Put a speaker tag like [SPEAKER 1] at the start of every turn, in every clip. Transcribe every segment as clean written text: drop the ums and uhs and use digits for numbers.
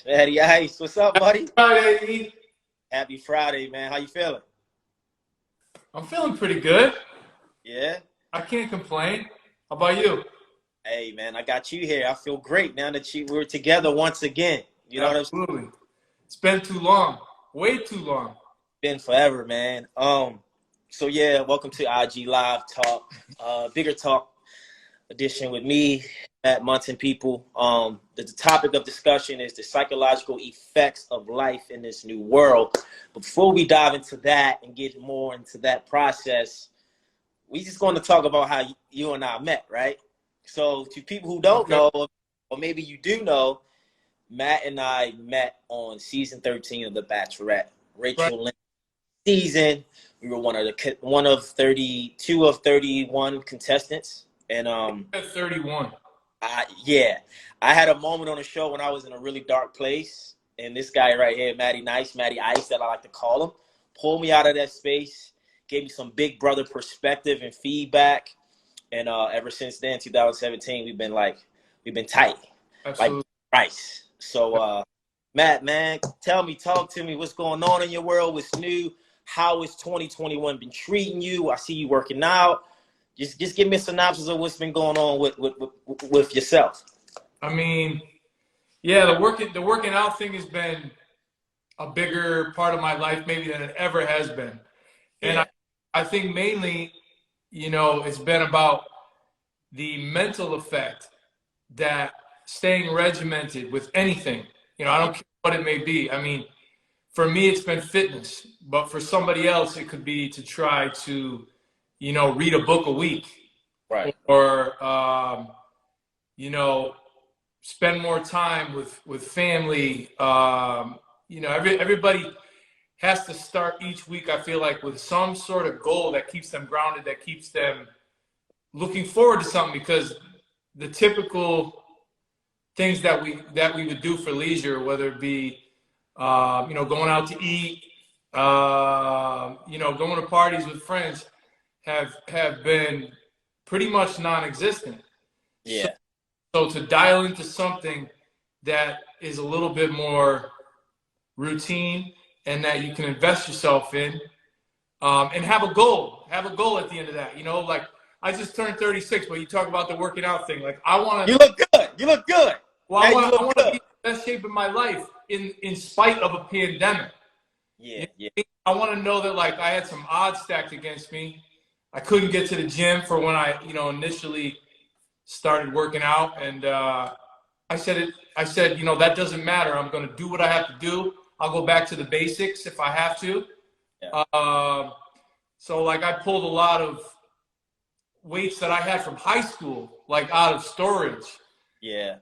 [SPEAKER 1] Matty Ice, what's up, buddy?
[SPEAKER 2] Friday.
[SPEAKER 1] Happy Friday, man. How you feeling?
[SPEAKER 2] I'm feeling pretty good.
[SPEAKER 1] Yeah.
[SPEAKER 2] I can't complain. How about you?
[SPEAKER 1] Hey, man, I got you here. I feel great now that we're together once again. You know what I'm saying?
[SPEAKER 2] Absolutely. It's been too long. Way too long.
[SPEAKER 1] Been forever, man. So yeah, welcome to IG Live Talk, Bigger Talk edition with me, Matt Munson. People. The topic of discussion is the psychological effects of life in this new world. Before we dive into that and get more into that process, we just going to talk about how you and I met, right? So to people who don't know, or maybe you do know, Matt and I met on season 13 of The Bachelorette. Rachel Lynn season. We were one of 32 of 31 contestants. And
[SPEAKER 2] 31.
[SPEAKER 1] I had a moment on the show when I was in a really dark place. And this guy right here, Matty Ice, that I like to call him, pulled me out of that space, gave me some big brother perspective and feedback. And ever since then, 2017, we've been tight.
[SPEAKER 2] Absolutely.
[SPEAKER 1] Like rice. So Matt, man, talk to me, what's going on in your world? What's new? How has 2021 been treating you? I see you working out. Just give me a synopsis of what's been going on with yourself.
[SPEAKER 2] I mean, yeah, the working out thing has been a bigger part of my life maybe than it ever has been. And
[SPEAKER 1] Yeah.
[SPEAKER 2] I think mainly, it's been about the mental effect that staying regimented with anything, I don't care what it may be. I mean, for me, it's been fitness, but for somebody else, it could be to try to, read a book a week,
[SPEAKER 1] Right.
[SPEAKER 2] or, spend more time with family. Everybody has to start each week, I feel like, with some sort of goal that keeps them grounded, that keeps them looking forward to something, because the typical things that we would do for leisure, whether it be going out to eat, going to parties with friends, have been pretty much non-existent.
[SPEAKER 1] Yeah.
[SPEAKER 2] So to dial into something that is a little bit more routine and that you can invest yourself in, and have a goal at the end of that. Like, I just turned 36, but you talk about the working out thing. Like, I want to.
[SPEAKER 1] You look good. You look good.
[SPEAKER 2] Well,
[SPEAKER 1] Man,
[SPEAKER 2] I want to be in the best shape of my life in spite of a pandemic.
[SPEAKER 1] Yeah.
[SPEAKER 2] I want to know that, like, I had some odds stacked against me. I couldn't get to the gym for when I, initially started working out, and I said, that doesn't matter. I'm going to do what I have to do. I'll go back to the basics if I have to.
[SPEAKER 1] Yeah.
[SPEAKER 2] So, like, I pulled a lot of weights that I had from high school, like, out of storage.
[SPEAKER 1] Yeah.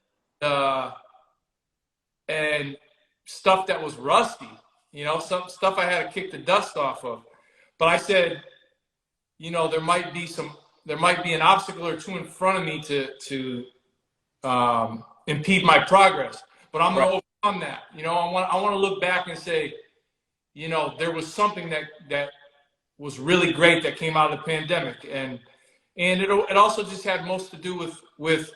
[SPEAKER 2] And stuff that was rusty, some stuff I had to kick the dust off of. But I said, there might be an obstacle or two in front of me to impede my progress, but I'm going to overcome that. I want to look back and say, there was something that was really great that came out of the pandemic, and it also just had most to do with,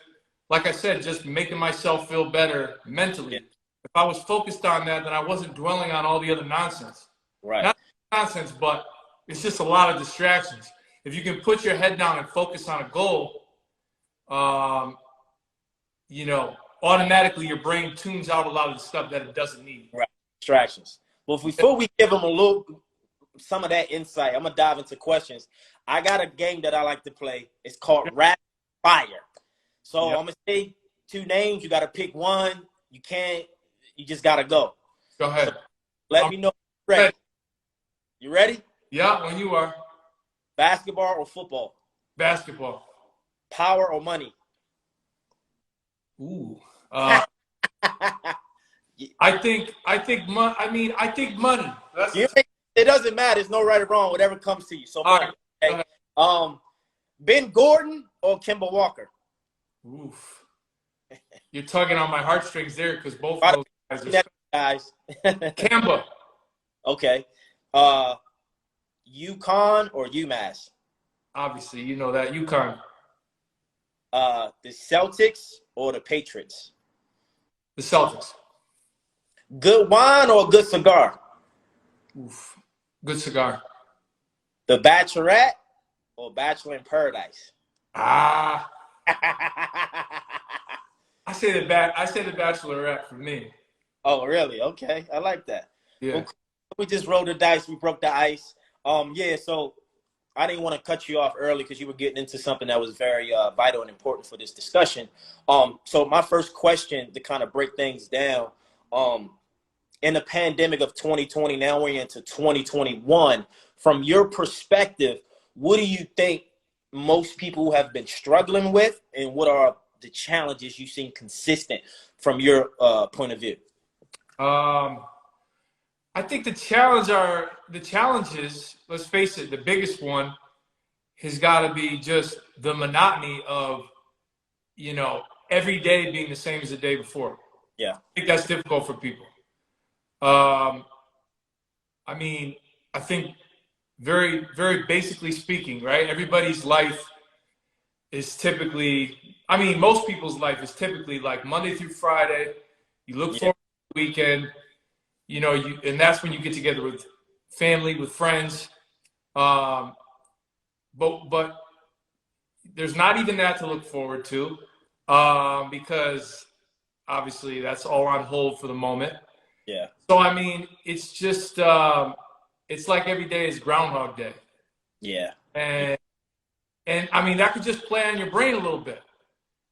[SPEAKER 2] like I said, just making myself feel better mentally.
[SPEAKER 1] Yeah.
[SPEAKER 2] If I was focused on that, then I wasn't dwelling on all the other nonsense.
[SPEAKER 1] Right.
[SPEAKER 2] Not nonsense, but it's just a lot of distractions. If you can put your head down and focus on a goal, automatically your brain tunes out a lot of the stuff that it doesn't need.
[SPEAKER 1] Right. Distractions. Well, before we give them some of that insight, I'm gonna dive into questions. I got a game that I like to play. It's called Rapid Fire. So I'm gonna say two names. You gotta pick one. You can't. You just gotta go.
[SPEAKER 2] Go ahead.
[SPEAKER 1] So let me know. Ready. You ready?
[SPEAKER 2] Yeah, when you are.
[SPEAKER 1] Basketball or football?
[SPEAKER 2] Basketball.
[SPEAKER 1] Power or money?
[SPEAKER 2] Ooh. I think money.
[SPEAKER 1] It doesn't matter. There's no right or wrong. Whatever comes to you. So money.
[SPEAKER 2] Right.
[SPEAKER 1] Okay. Ben Gordon or Kemba Walker?
[SPEAKER 2] Oof. You're tugging on my heartstrings there, because both of those
[SPEAKER 1] guys.
[SPEAKER 2] Kemba.
[SPEAKER 1] Okay. UConn or UMass?
[SPEAKER 2] Obviously, you know that. UConn.
[SPEAKER 1] The Celtics or the Patriots?
[SPEAKER 2] The Celtics.
[SPEAKER 1] Good wine or a good cigar?
[SPEAKER 2] Oof. Good cigar.
[SPEAKER 1] The Bachelorette or Bachelor in Paradise?
[SPEAKER 2] Ah, I say the Bachelorette for me.
[SPEAKER 1] Oh, really? Okay, I like that. Well,
[SPEAKER 2] Yeah.
[SPEAKER 1] cool. We just rolled the dice. We broke the ice. Yeah. So I didn't want to cut you off early because you were getting into something that was very vital and important for this discussion. So my first question to kind of break things down. Um, in the pandemic of 2020, now we're into 2021. From your perspective, what do you think most people have been struggling with, and what are the challenges you've seen consistent from your point of view?
[SPEAKER 2] Um, I think the challenges. Let's face it, the biggest one has got to be just the monotony of every day being the same as the day before.
[SPEAKER 1] Yeah,
[SPEAKER 2] I think that's difficult for people. Um, I mean, I think very, very basically speaking, right? Everybody's life is typically, I mean, most people's life is typically like Monday through Friday. You look
[SPEAKER 1] yeah,
[SPEAKER 2] forward to the weekend, and that's when you get together with family, with friends. Um, but there's not even that to look forward to, because obviously that's all on hold for the moment.
[SPEAKER 1] yeah,
[SPEAKER 2] So I mean, it's just it's like every day is Groundhog Day,
[SPEAKER 1] yeah,
[SPEAKER 2] and I mean that could just play on your brain a little bit,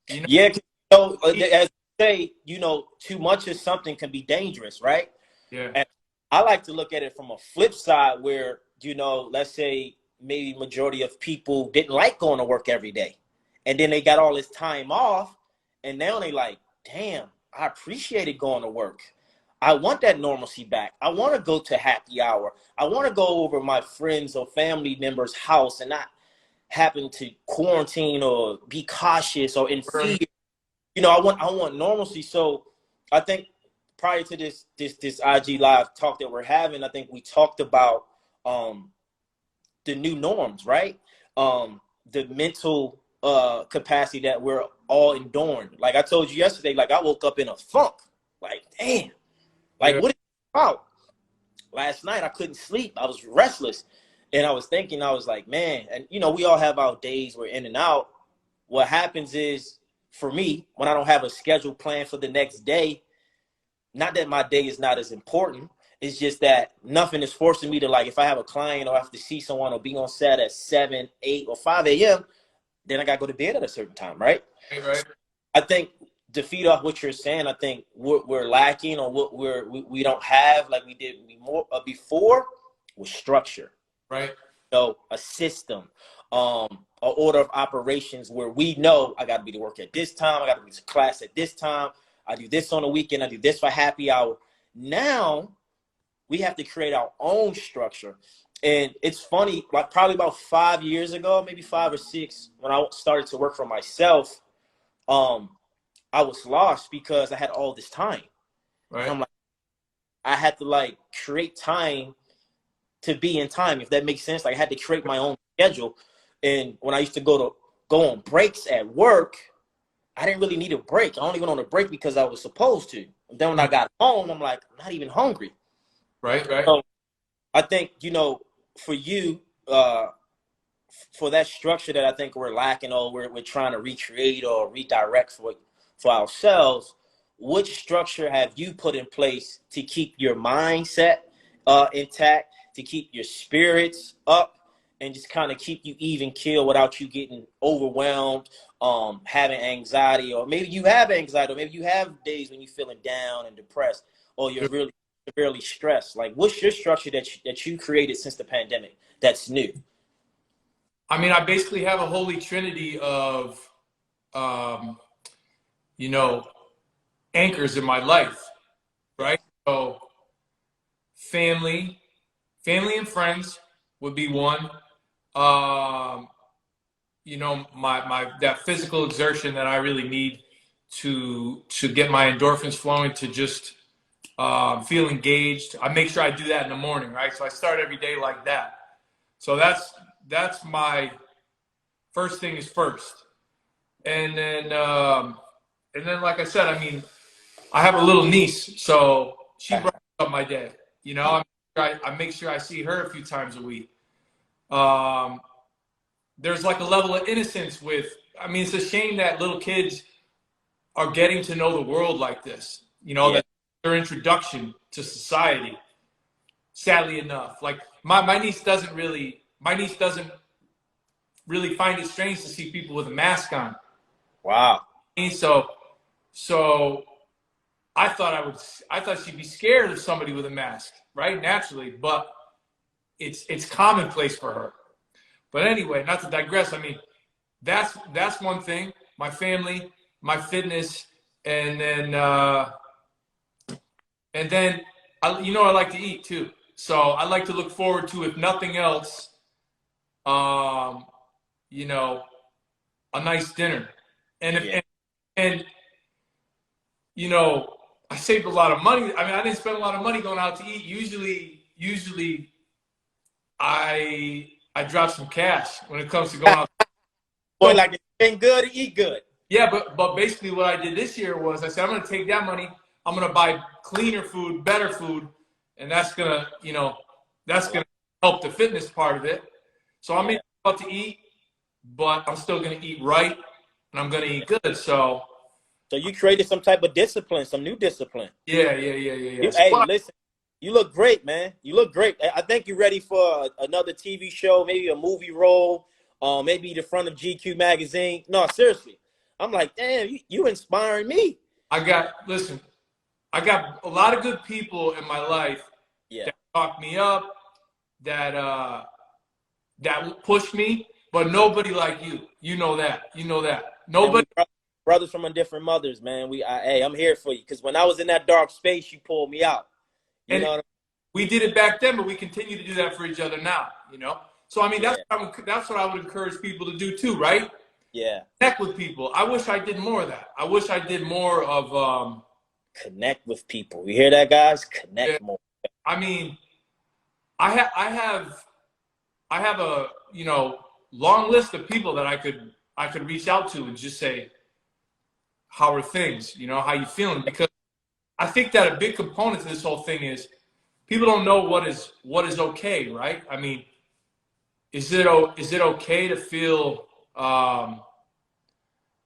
[SPEAKER 2] you know.
[SPEAKER 1] yeah. 'Cause, as you say, too much of something can be dangerous, right?
[SPEAKER 2] Yeah,
[SPEAKER 1] And I like to look at it from a flip side where, let's say maybe majority of people didn't like going to work every day. And then they got all this time off and now they like, damn, I appreciated going to work. I want that normalcy back. I want to go to happy hour. I want to go over my friends or family members' house and not happen to quarantine or be cautious or in fear.
[SPEAKER 2] right,
[SPEAKER 1] I want normalcy. So I think prior to this IG live talk that we're having, I think we talked about the new norms, right? The mental capacity that we're all enduring. Like I told you yesterday, like I woke up in a funk. Like, damn, like
[SPEAKER 2] yeah,
[SPEAKER 1] what is it about? Last night I couldn't sleep. I was restless. And I was thinking, I was like, man, and we all have our days, we're in and out. What happens is, for me, when I don't have a scheduled plan for the next day, not that my day is not as important. It's just that nothing is forcing me to, like, if I have a client or I have to see someone or be on set at 7, 8, or 5 a.m., then I got to go to bed at a certain time, right?
[SPEAKER 2] right,
[SPEAKER 1] I think to feed off what you're saying, I think what we're lacking or what we don't have like we did more before was structure.
[SPEAKER 2] right,
[SPEAKER 1] A system, an order of operations where we know I got to be to work at this time, I got to be to class at this time, I do this on the weekend, I do this for happy hour. Now we have to create our own structure. And it's funny, like probably about 5 years ago, maybe 5 or 6, when I started to work for myself, um, I was lost because I had all this time. And
[SPEAKER 2] right.
[SPEAKER 1] I'm like, I had to like create time to be in time, if that makes sense. Like I had to create my own schedule. And when I used to go on breaks at work, I didn't really need a break. I only went on a break because I was supposed to. And then when I got home, I'm like, I'm not even hungry.
[SPEAKER 2] Right, right.
[SPEAKER 1] So I think, for you, for that structure that I think we're lacking or we're trying to recreate or redirect for ourselves, which structure have you put in place to keep your mindset intact, to keep your spirits up, and just kind of keep you even keel without you getting overwhelmed, having anxiety, or maybe you have anxiety, or maybe you have days when you're feeling down and depressed, or you're really severely stressed. Like, what's your structure that you created since the pandemic that's new?
[SPEAKER 2] I mean, I basically have a holy trinity of, um, you know, anchors in my life,
[SPEAKER 1] Yeah,
[SPEAKER 2] right? So, family, family and friends would be one. Um, my that physical exertion that I really need to get my endorphins flowing to just feel engaged. I make sure I do that in the morning, right? So I start every day like that. So that's my first thing is first, and then like I said, I mean, I have a little niece, so she brightens up my day. You know, I make sure I see her a few times a week. There's like a level of innocence with, I mean, it's a shame that little kids are getting to know the world like this, you know, that their introduction to society, sadly enough. Like my niece doesn't really find it strange to see people with a mask on.
[SPEAKER 1] Wow.
[SPEAKER 2] And so I thought she'd be scared of somebody with a mask, right? Naturally, but it's commonplace for her. But anyway, not to digress, I mean, that's one thing. My family, my fitness, and then I like to eat too. So I like to look forward to, if nothing else, you know, a nice dinner. And you know, I saved a lot of money. I mean, I didn't spend a lot of money going out to eat. Usually I drop some cash when it comes to going out.
[SPEAKER 1] Boy, like it's been good to eat good.
[SPEAKER 2] Yeah, but basically what I did this year was I said, I'm going to take that money, I'm going to buy cleaner food, better food, and that's going to, you know, that's going to help the fitness part of it. So I'm out to eat, but I'm still going to eat right, and I'm going to eat good. So
[SPEAKER 1] you created some type of discipline, some new discipline.
[SPEAKER 2] Yeah.
[SPEAKER 1] Hey, listen, you look great, man. You look great. I think you're ready for another TV show, maybe a movie role, maybe the front of GQ magazine. No, seriously. I'm like, damn, you inspiring me.
[SPEAKER 2] I got a lot of good people in my life that talk me up, that push me, but nobody like you. You know that. Nobody.
[SPEAKER 1] Brothers from different mothers, man. I'm here for you, because when I was in that dark space, you pulled me out. You know what I mean?
[SPEAKER 2] We did it back then, but we continue to do that for each other now. You know. So I mean, that's what I would encourage people to do too, right?
[SPEAKER 1] Yeah.
[SPEAKER 2] Connect with people. I wish I did more of that. I wish I did more of
[SPEAKER 1] connect with people. You hear that, guys? Connect more.
[SPEAKER 2] I mean, I have a, you know, long list of people that I could reach out to and just say, how are things? You know, how you feeling? Because I think that a big component to this whole thing is people don't know what is okay, right? I mean, is it okay to feel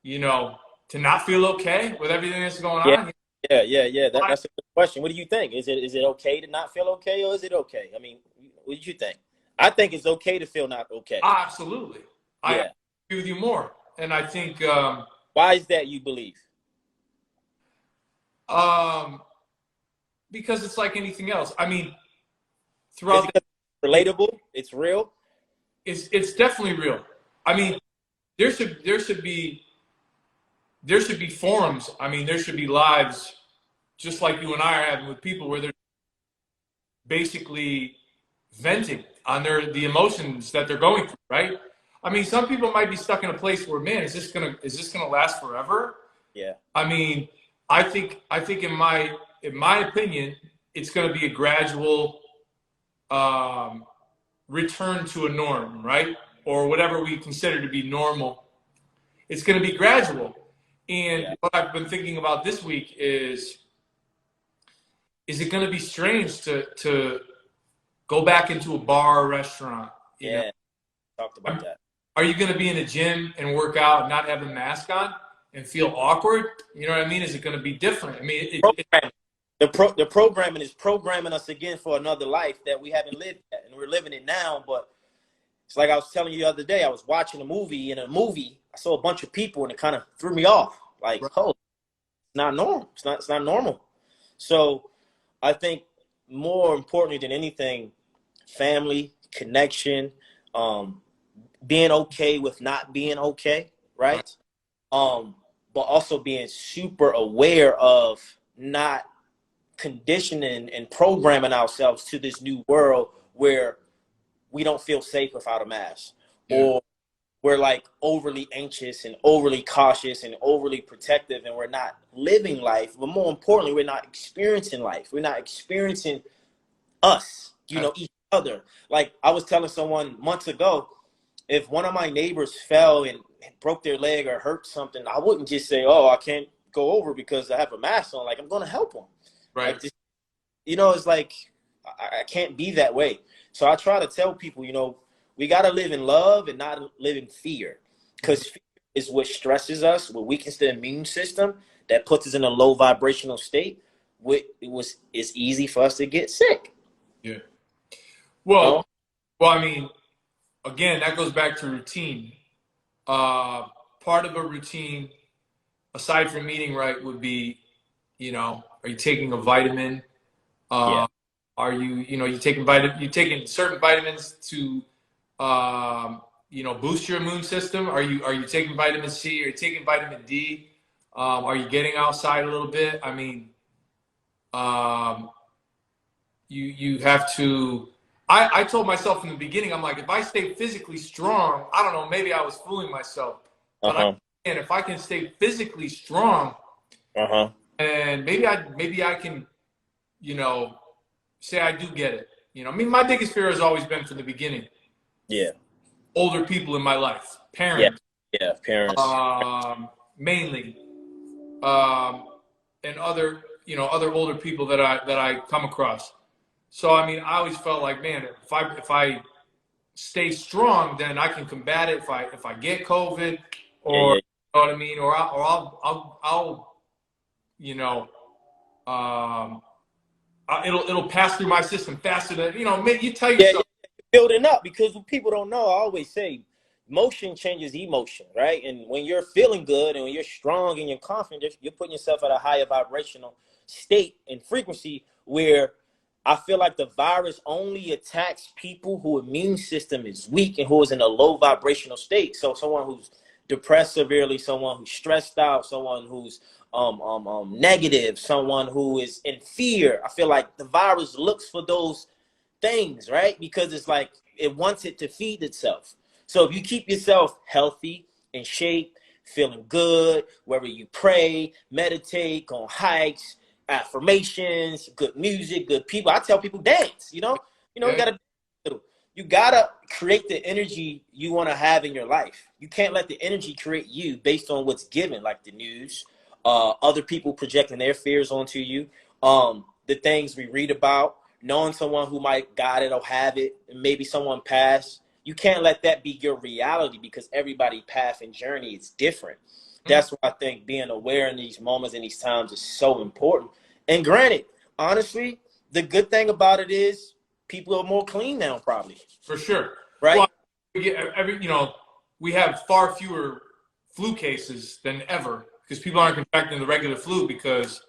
[SPEAKER 2] you know, to not feel okay with everything that's going on?
[SPEAKER 1] Yeah. That's a good question. What do you think? Is it okay to not feel okay, or is it okay? I mean, what do you think? I think it's okay to feel not okay.
[SPEAKER 2] Absolutely. I agree with you more. And I think
[SPEAKER 1] why is that, you believe?
[SPEAKER 2] Because it's like anything else. I mean, throughout
[SPEAKER 1] relatable, it's real.
[SPEAKER 2] It's definitely real. I mean, there should be forums. I mean, there should be lives just like you and I are having with people where they're basically venting on the emotions that they're going through, right? I mean, some people might be stuck in a place where, man, is this gonna last forever?
[SPEAKER 1] Yeah.
[SPEAKER 2] I mean, I think in my opinion, it's gonna be a gradual return to a norm, right? Or whatever we consider to be normal. It's gonna be gradual. And what I've been thinking about this week is it going to be strange to go back into a bar or restaurant? You know?
[SPEAKER 1] Talked about that.
[SPEAKER 2] Are you going to be in a gym and work out and not have a mask on and feel awkward? You know what I mean? Is it going to be different? I mean,
[SPEAKER 1] the programming is programming us again for another life that we haven't lived yet, and we're living it now. But it's like I was telling you the other day, I was watching a movie. In a movie, I saw a bunch of people, and it kind of threw me off. Like, oh, it's not normal. It's not normal. So I think more importantly than anything, family, connection, being okay with not being okay, right? But also being super aware of not conditioning and programming ourselves to this new world where we don't feel safe without a mask, or we're like overly anxious and overly cautious and overly protective, and we're not living life. But more importantly, we're not experiencing life. We're not experiencing us, you know, each other. Like I was telling someone months ago, if one of my neighbors fell and broke their leg or hurt something, I wouldn't just say, oh, I can't go over because I have a mask on. Like, I'm going to help them.
[SPEAKER 2] Right.
[SPEAKER 1] Like, it's like I can't be that way. So I try to tell people, we got to live in love and not live in fear, because fear is what stresses us, what weakens the immune system, that puts us in a low vibrational state. It's easy for us to get sick.
[SPEAKER 2] Yeah. Well, I mean, again, that goes back to routine. Part of a routine, aside from eating right, would be, are you taking a vitamin?
[SPEAKER 1] Yeah.
[SPEAKER 2] Are you taking certain vitamins to, boost your immune system? Are you taking vitamin C? Are you taking vitamin D? Are you getting outside a little bit? I mean, you have to. I told myself in the beginning, I'm like, if I stay physically strong, I don't know, maybe I was fooling myself, but if I can stay physically strong, and maybe I can, say I do get it. I mean, my biggest fear has always been from the beginning.
[SPEAKER 1] Yeah.
[SPEAKER 2] Older people in my life, parents.
[SPEAKER 1] Yeah, parents.
[SPEAKER 2] Mainly, and other older people that I come across. So I mean, I always felt like, man, if I stay strong, then I can combat it. If I get COVID, or you know what I mean, or I'll it'll pass through my system faster than you tell yourself.
[SPEAKER 1] Building up, because what people don't know, I always say, motion changes emotion, right? And when you're feeling good and when you're strong and you're confident, you're putting yourself at a higher vibrational state and frequency, where I feel like the virus only attacks people whose immune system is weak and who is in a low vibrational state. So someone who's depressed severely, someone who's stressed out, someone who's negative, someone who is in fear. I feel like the virus looks for those things, right? Because it's like it wants it to feed itself. So if you keep yourself healthy, in shape, feeling good, whether you pray, meditate, go on hikes, affirmations, good music, good people. I tell people dance, you gotta create the energy you want to have in your life. You can't let the energy create you based on what's given, like the news, other people projecting their fears onto you, the things we read about, knowing someone who might got it or have it, and maybe someone passed. You can't let that be your reality, because everybody's path and journey is different. That's why I think being aware in these moments and these times is so important. And granted, honestly, the good thing about it is people are more clean now, probably.
[SPEAKER 2] For sure.
[SPEAKER 1] Right?
[SPEAKER 2] Well, we have far fewer flu cases than ever, because people aren't contracting the regular flu because,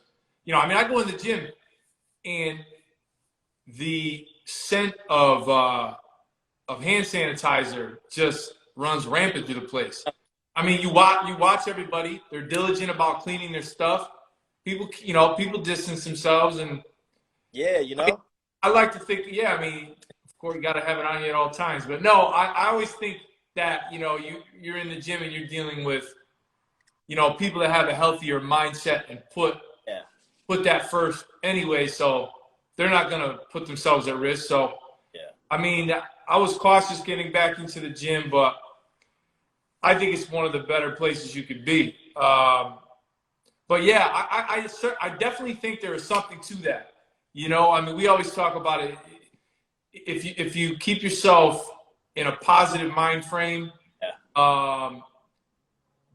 [SPEAKER 2] I go in the gym and the scent of hand sanitizer just runs rampant through the place. I mean, you watch everybody; they're diligent about cleaning their stuff. People distance themselves, and I like to think, of course, you got to have it on you at all times. But no, I always think that you're in the gym and you're dealing with people that have a healthier mindset and put that first anyway. So they're not going to put themselves at risk. So I mean, I was cautious getting back into the gym, but I think it's one of the better places you could be. But yeah, I definitely think there is something to that. I mean, we always talk about it. If you keep yourself in a positive mind frame,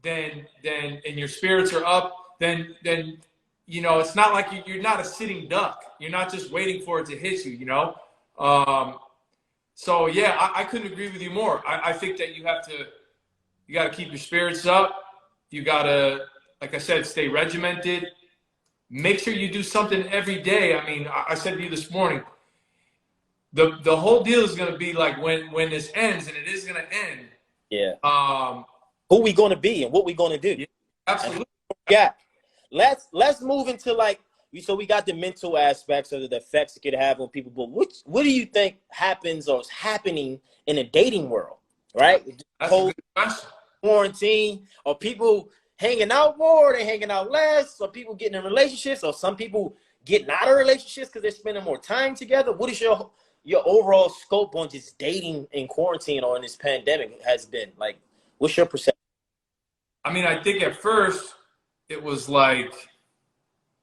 [SPEAKER 2] then and your spirits are up, then it's not like you're not a sitting duck. You're not just waiting for it to hit you. So yeah, I couldn't agree with you more. I think that you got to keep your spirits up. You got to, like I said, stay regimented. Make sure you do something every day. I mean, I said to you this morning, the whole deal is going to be like when this ends, and it is going to end.
[SPEAKER 1] Yeah. Who we going to be and what we going to do?
[SPEAKER 2] Yeah, absolutely.
[SPEAKER 1] Yeah. Let's move into so we got the mental aspects of the effects it could have on people, but what do you think happens or is happening in the dating world, right?
[SPEAKER 2] That's a good question.
[SPEAKER 1] Quarantine, or people hanging out more, they hanging out less, or people getting in relationships, or some people getting out of relationships because they're spending more time together. What is your overall scope on just dating in quarantine or in this pandemic has been? Like, what's your perception?
[SPEAKER 2] I mean, I think at first it was like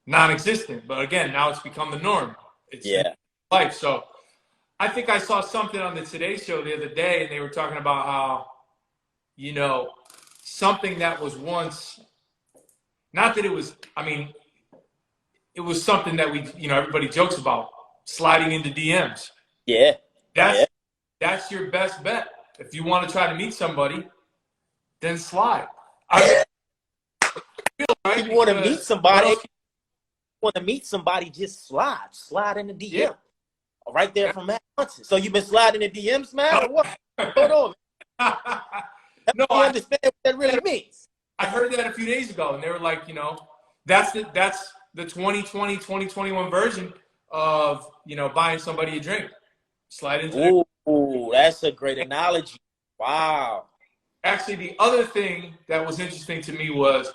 [SPEAKER 2] non-existent, but again, now it's become the norm. It's
[SPEAKER 1] Yeah.
[SPEAKER 2] life. So I think I saw something on the Today Show the other day, and they were talking about how, you know, something that was once, not that it was, I mean, it was something that we, you know, everybody jokes about, sliding into DMs.
[SPEAKER 1] Yeah.
[SPEAKER 2] That's
[SPEAKER 1] Yeah.
[SPEAKER 2] that's your best bet. If you want to try to meet somebody, then slide. I feel right.
[SPEAKER 1] You want to meet somebody, just slide in the DM.
[SPEAKER 2] Yeah.
[SPEAKER 1] Right there from Matt Munson. So you've been sliding in DMs, man, or what? Hold on.
[SPEAKER 2] No,
[SPEAKER 1] I understand what that really means.
[SPEAKER 2] I heard that a few days ago, and they were like, you know, that's the 2020, 2021 version of, you know, buying somebody a drink. Slide into their.
[SPEAKER 1] Ooh, that's a great analogy. Wow.
[SPEAKER 2] Actually, the other thing that was interesting to me was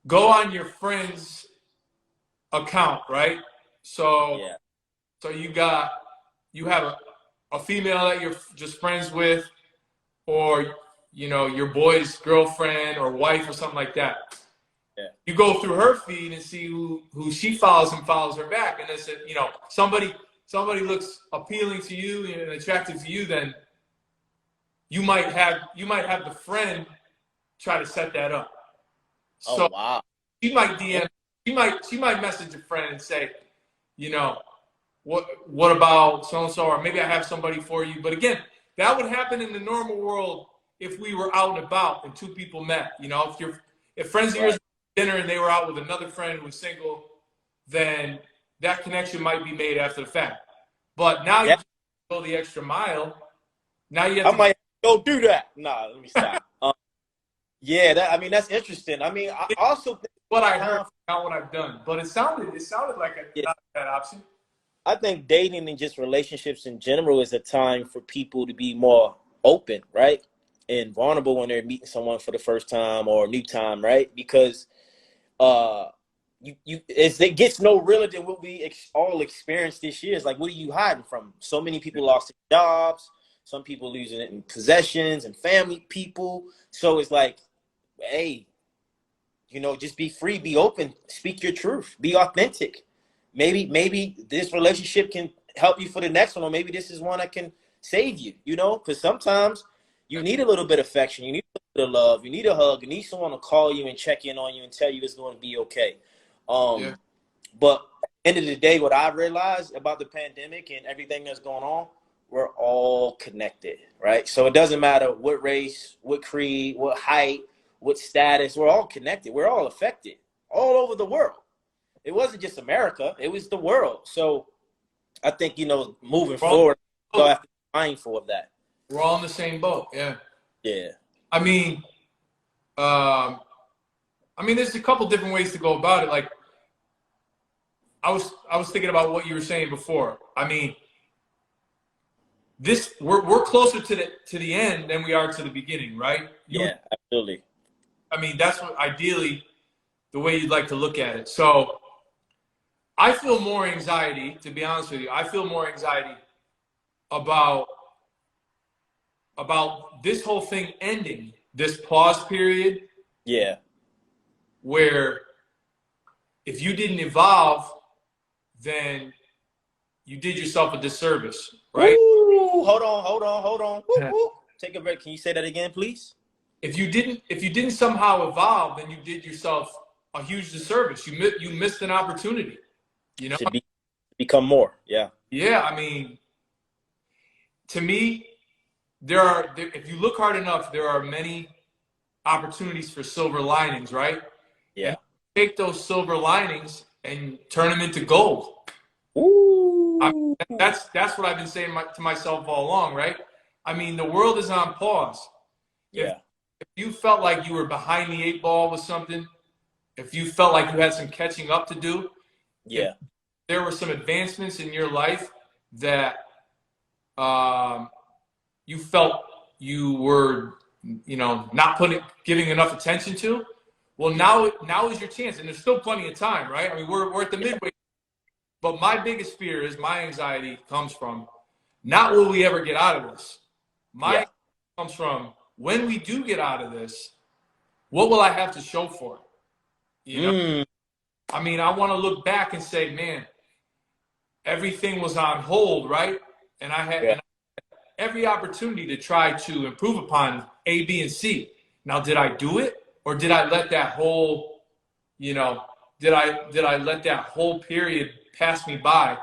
[SPEAKER 2] go on your friend's account, right? So,
[SPEAKER 1] Yeah.
[SPEAKER 2] so you have a female that you're just friends with, or, you know, your boy's girlfriend or wife or something like that.
[SPEAKER 1] Yeah.
[SPEAKER 2] You go through her feed and see who she follows and follows her back. And it's, you know, somebody looks appealing to you and attractive to you, then you might have the friend try to set that up. So
[SPEAKER 1] Oh, wow.
[SPEAKER 2] she might DM, she might message a friend and say, you know, what about so and so, or maybe I have somebody for you. But again, that would happen in the normal world if we were out and about and two people met. You know, if friends of yours were at dinner and they were out with another friend who was single, then that connection might be made after the fact. But now you go the extra mile. Now you have
[SPEAKER 1] I might go do that. Nah, let me stop. Yeah, that's interesting. I mean, I also think
[SPEAKER 2] what I heard, not what I've done, but it sounded like not a bad option.
[SPEAKER 1] I think dating and just relationships in general is a time for people to be more open, right? And vulnerable when they're meeting someone for the first time or a new time, right? Because it gets no realer than what we all experienced this year. It's like, what are you hiding from? So many people lost their jobs. Some people losing it in possessions and family people. So it's like, hey, you know, just be free, be open, speak your truth, be authentic. Maybe this relationship can help you for the next one, or maybe this is one that can save you, you know, because sometimes you need a little bit of affection, you need a little bit of love, you need a hug, you need someone to call you and check in on you and tell you it's going to be okay. But at the end of the day, what I realized about the pandemic and everything that's going on, we're all connected, right? So it doesn't matter what race, what creed, what height, what status, we're all connected. We're all affected all over the world. It wasn't just America, it was the world. So I think, you know, moving forward, we'll have to be mindful of that.
[SPEAKER 2] We're all in the same boat, yeah.
[SPEAKER 1] Yeah.
[SPEAKER 2] I mean, there's a couple different ways to go about it. Like, I was thinking about what you were saying before. I mean, we're closer to the end than we are to the beginning, right?
[SPEAKER 1] Yeah, absolutely.
[SPEAKER 2] I mean, that's what ideally the way you'd like to look at it. So I feel more anxiety, to be honest with you. I feel more anxiety about this whole thing ending, this pause period.
[SPEAKER 1] Yeah.
[SPEAKER 2] Where if you didn't evolve, then you did yourself a disservice, right?
[SPEAKER 1] Ooh, hold on. Woo, woo. Take a break. Can you say that again, please?
[SPEAKER 2] If you didn't somehow evolve, then you did yourself a huge disservice. You missed an opportunity, you know?
[SPEAKER 1] To become more. Yeah.
[SPEAKER 2] Yeah, I mean, to me, if you look hard enough, there are many opportunities for silver linings, right?
[SPEAKER 1] Yeah.
[SPEAKER 2] And take those silver linings and turn them into gold.
[SPEAKER 1] Ooh.
[SPEAKER 2] That's what I've been saying to myself all along, right? I mean, the world is on pause.
[SPEAKER 1] Yeah.
[SPEAKER 2] If you felt like you were behind the 8 ball with something, if you felt like you had some catching up to do,
[SPEAKER 1] yeah,
[SPEAKER 2] there were some advancements in your life that you felt you were, you know, not giving enough attention to. Well, now is your chance, and there's still plenty of time, right? I mean, we're at the midway. But my biggest fear is my anxiety comes from not will we ever get out of this. My comes from when we do get out of this, what will I have to show for it? You know, I mean, I want to look back and say, man, everything was on hold, right? And I had,
[SPEAKER 1] Yeah.
[SPEAKER 2] and every opportunity to try to improve upon A, B, and C. Now, did I do it, or did I let that whole, you know, did I let that whole period pass me by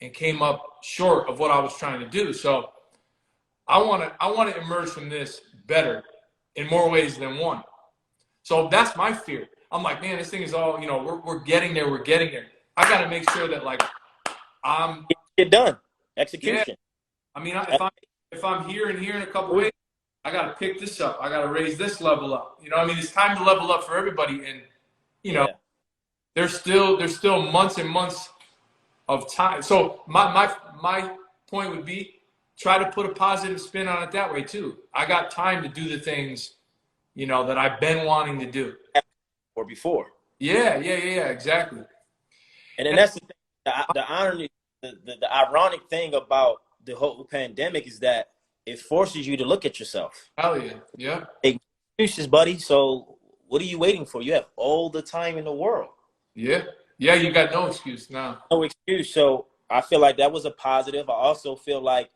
[SPEAKER 2] and came up short of what I was trying to do? So I want to emerge from this better in more ways than one. So that's my fear. I'm like, man, this thing is all, we're getting there, we're getting there. I got to make sure that like I'm,
[SPEAKER 1] Get done.
[SPEAKER 2] yeah.
[SPEAKER 1] Execution.
[SPEAKER 2] I mean, if I'm here and here in a couple ways, I got to pick this up. I got to raise this level up. I mean, it's time to level up for everybody, and
[SPEAKER 1] Yeah.
[SPEAKER 2] there's still months and months of time. So my point would be try to put a positive spin on it that way too. I got time to do the things that I've been wanting to do.
[SPEAKER 1] Or before.
[SPEAKER 2] Yeah, exactly.
[SPEAKER 1] And then that's the thing, the irony, the ironic thing about the whole pandemic is that it forces you to look at yourself.
[SPEAKER 2] Hell yeah, yeah.
[SPEAKER 1] Excuses, buddy. So what are you waiting for? You have all the time in the world.
[SPEAKER 2] Yeah. You got no excuse now.
[SPEAKER 1] No excuse. So I feel like that was a positive. I also feel like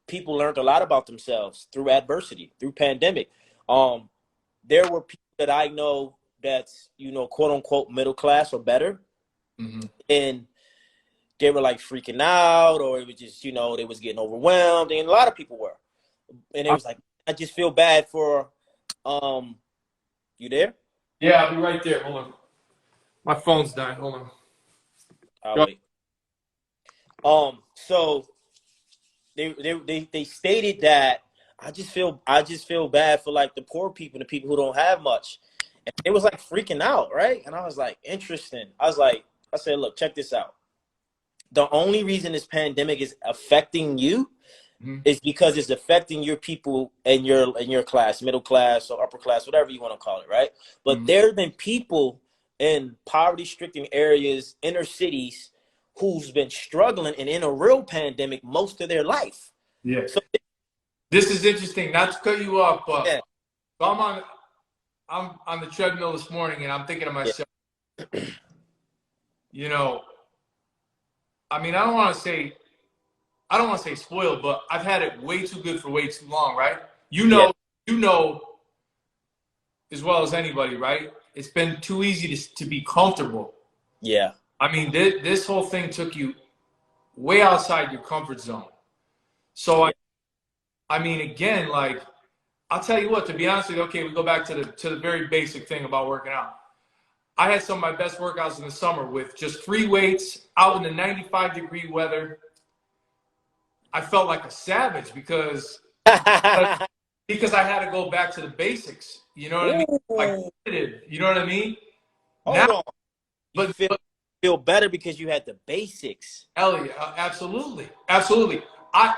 [SPEAKER 1] people learned a lot about themselves through adversity, through pandemic. There were people that I know that's, quote unquote, middle class or better.
[SPEAKER 2] Mm-hmm.
[SPEAKER 1] And they were like freaking out, or it was just, they was getting overwhelmed. And a lot of people were. And it was like, I just feel bad for, you there?
[SPEAKER 2] Yeah, I'll be right there. Hold on. My phone's dying. Hold on.
[SPEAKER 1] I'll wait. So they stated that I just feel bad for like the poor people, the people who don't have much. And it was like freaking out, right? And I was like, interesting. I said, look, check this out. The only reason this pandemic is affecting you is because it's affecting your people in your class, middle class or upper class, whatever you want to call it, right? But there have been people in poverty-stricken areas, inner cities, who's been struggling and in a real pandemic most of their life.
[SPEAKER 2] Yeah.
[SPEAKER 1] So,
[SPEAKER 2] this is interesting. Not to cut you off, but
[SPEAKER 1] yeah.
[SPEAKER 2] so I'm on the treadmill this morning, and I'm thinking to myself, I mean, I don't want to say spoiled, but I've had it way too good for way too long, right? You know as well as anybody, right? It's been too easy to be comfortable.
[SPEAKER 1] Yeah.
[SPEAKER 2] I mean, this whole thing took you way outside your comfort zone. So, I mean, again, like, I'll tell you what, to be honest with you, okay, we go back to the very basic thing about working out. I had some of my best workouts in the summer with just free weights out in the 95-degree weather. I felt like a savage because I had to go back to the basics. You know what I mean? Like, you know what I mean?
[SPEAKER 1] Hold on. But feel better because you had the basics.
[SPEAKER 2] Elliot, absolutely. I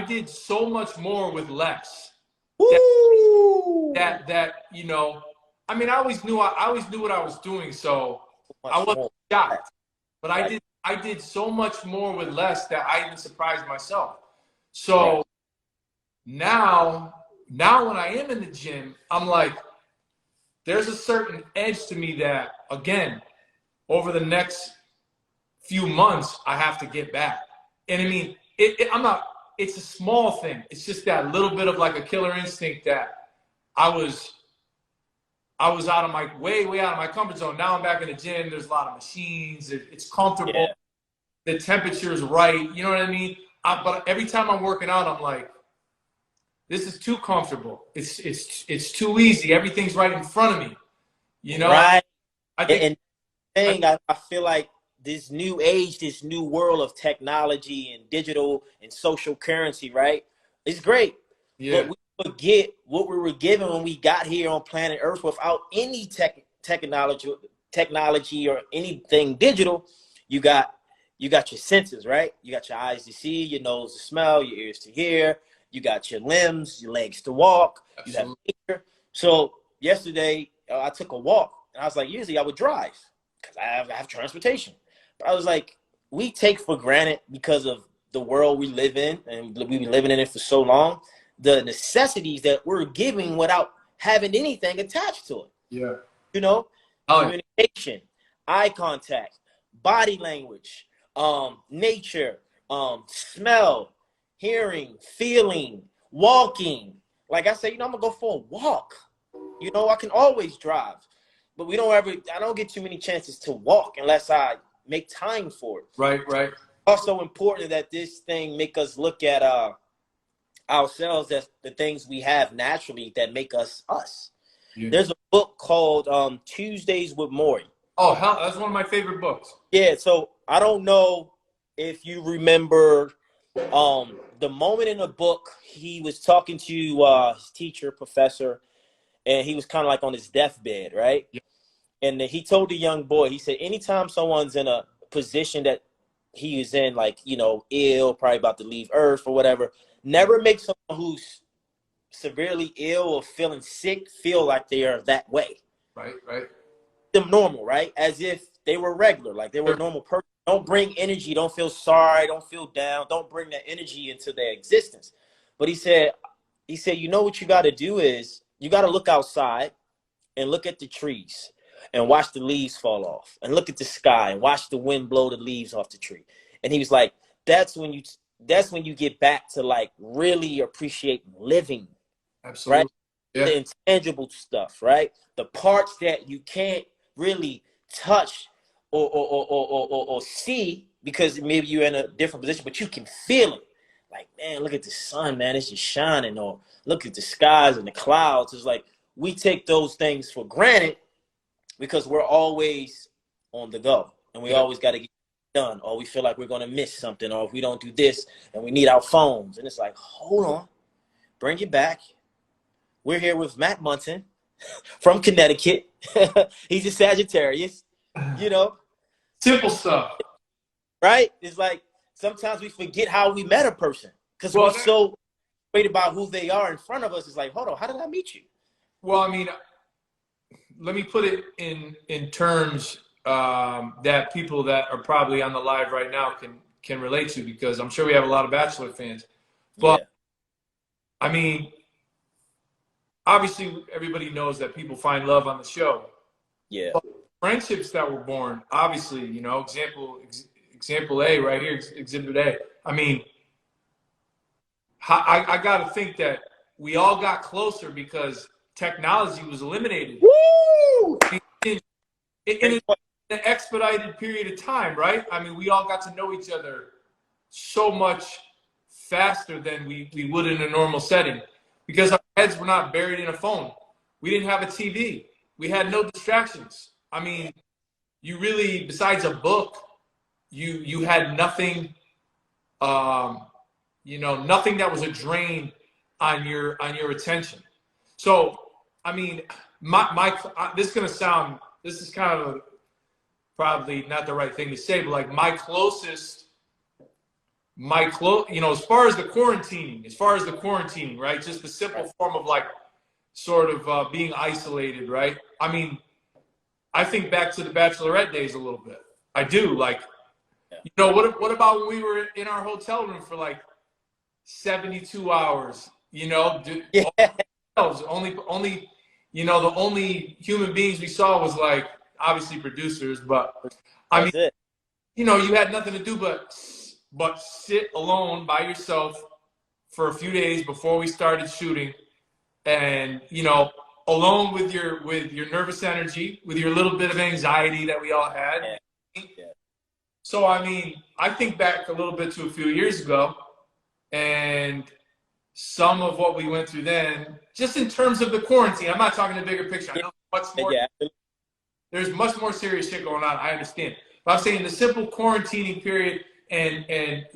[SPEAKER 2] did so much more with less. That I mean, I always knew what I was doing, so I wasn't shocked. But I did so much more with less that I even surprised myself. So now when I am in the gym, I'm like, there's a certain edge to me that, again, over the next few months, I have to get back. And I mean, it's a small thing. It's just that little bit of like a killer instinct that I was out of my way out of my comfort zone. Now I'm back in the gym. There's a lot of machines. It's comfortable. Yeah. The temperature is right. You know what I mean? But every time I'm working out, I'm like, this is too comfortable. It's too easy. Everything's right in front of me.
[SPEAKER 1] Right.
[SPEAKER 2] I
[SPEAKER 1] feel like this new age, this new world of technology and digital and social currency, right? It's great.
[SPEAKER 2] Yeah.
[SPEAKER 1] But we forget what we were given when we got here on planet Earth without any technology or anything digital. You got your senses, right? You got your eyes to see, your nose to smell, your ears to hear. You got your limbs, your legs to walk. Absolutely. You have nature. So yesterday I took a walk, and I was like, usually I would drive because I have transportation. But I was like, we take for granted because of the world we live in, and we've been living in it for so long, the necessities that we're giving without having anything attached to it.
[SPEAKER 2] Yeah.
[SPEAKER 1] Communication, eye contact, body language, nature, smell, hearing, feeling, walking. Like I said, I'm gonna go for a walk. I can always drive, but I don't get too many chances to walk unless I make time for it.
[SPEAKER 2] Right.
[SPEAKER 1] Also important that this thing make us look at ourselves as the things we have naturally that make us us. Yeah. There's a book called Tuesdays with Morrie.
[SPEAKER 2] Oh, hell, that's one of my favorite books.
[SPEAKER 1] Yeah, so I don't know if you remember the moment in the book he was talking to his teacher, professor, and he was kind of like on his deathbed, right? Yeah. And he told the young boy, he said, anytime someone's in a position that he is in, like, ill, probably about to leave Earth or whatever, never make someone who's severely ill or feeling sick feel like they are that way.
[SPEAKER 2] Right.
[SPEAKER 1] Them normal, right? As if they were regular, like they were a normal person. Don't bring energy. Don't feel sorry. Don't feel down. Don't bring that energy into their existence. But he said, what you got to do is you got to look outside and look at the trees and watch the leaves fall off and look at the sky and watch the wind blow the leaves off the tree. And he was like, that's when you get back to like really appreciating living.
[SPEAKER 2] Absolutely.
[SPEAKER 1] Right? Yeah. The intangible stuff, right? The parts that you can't really touch or see because maybe you're in a different position, but you can feel it. Like, man, look at the sun, man, it's just shining. Or look at the skies and the clouds. It's like we take those things for granted because we're always on the go and we always got to get done, or we feel like we're going to miss something, or if we don't do this and we need our phones. And it's like, hold on, bring it back. We're here with Matt Munton from Connecticut. He's a Sagittarius,
[SPEAKER 2] Simple stuff.
[SPEAKER 1] Right? It's like sometimes we forget how we met a person because we're so worried about who they are in front of us. It's like, hold on, how did I meet you?
[SPEAKER 2] Well, I mean, let me put it in terms that people that are probably on the live right now can relate to, because I'm sure we have a lot of Bachelor fans. But, yeah. I mean, obviously everybody knows that people find love on the show.
[SPEAKER 1] Yeah.
[SPEAKER 2] But friendships that were born, obviously, example A right here, exhibit A. I mean, I got to think that we all got closer because technology was eliminated.
[SPEAKER 1] Woo!
[SPEAKER 2] In an expedited period of time, right? I mean, we all got to know each other so much faster than we would in a normal setting because our heads were not buried in a phone. We didn't have a TV. We had no distractions. I mean, you really, besides a book, you had nothing, nothing that was a drain on your attention. So, I mean, this is going to sound, this is kind of probably not the right thing to say, but like as far as the quarantining, right? Just the simple form of like sort of being isolated, right? I mean, I think back to the Bachelorette days a little bit. I do. Like, what about when we were in our hotel room for like 72 hours? Only, the only human beings we saw was like obviously producers, but I mean, you had nothing to do but sit alone by yourself for a few days before we started shooting, and alone with your nervous energy, with your little bit of anxiety that we all had. Yeah. So I mean, I think back a little bit to a few years ago, and some of what we went through then, just in terms of the quarantine. I'm not talking the bigger picture. I know much more. Yeah. There's much more serious shit going on. I understand, but I'm saying the simple quarantining period and